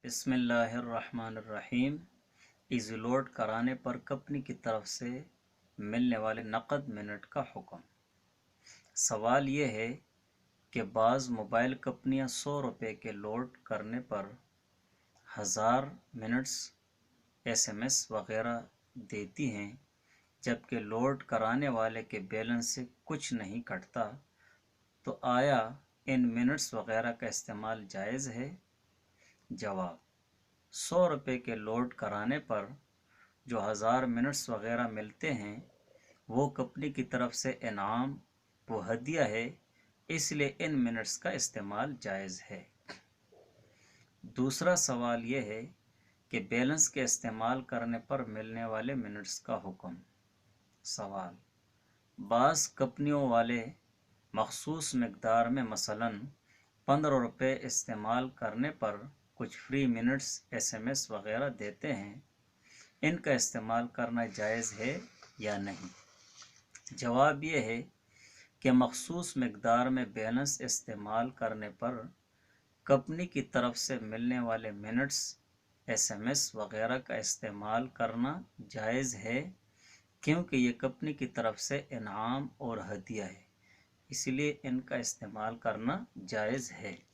बिस्मिल्लाहिर्रहमानिर्रहीम। Easy load कराने पर कंपनी की तरफ से मिलने वाले नकद मिनट का हुक्म। सवाल ये है कि बाज़ मोबाइल कंपनियां 100 रुपये के लोड करने पर 1000 मिनट्स SMS वगैरह देती हैं, जबकि लोड कराने वाले के बैलेंस से कुछ नहीं कटता। तो आया इन मिनट्स वगैरह का इस्तेमाल जायज़ है? जवाब: 100 रुपये के लोड कराने पर जो 1000 मिनट्स वगैरह मिलते हैं वो कंपनी की तरफ से इनाम व हदिया है, इसलिए इन मिनट्स का इस्तेमाल जायज़ है। दूसरा सवाल ये है कि बैलेंस के इस्तेमाल करने पर मिलने वाले मिनट्स का हुक्म। सवाल: बाज़ कंपनियों वाले मखसूस मिकदार में मसलन 15 रुपये इस्तेमाल करने पर कुछ फ्री मिनट्स SMS वगैरह देते हैं, इनका इस्तेमाल करना जायज़ है या नहीं? जवाब ये है कि मखसूस मिकदार में बैलेंस इस्तेमाल करने पर कंपनी की तरफ से मिलने वाले मिनट्स SMS वगैरह का इस्तेमाल करना जायज़ है, क्योंकि ये कंपनी की तरफ से इनाम और हदिया है, इसलिए इनका इस्तेमाल करना जायज़ है।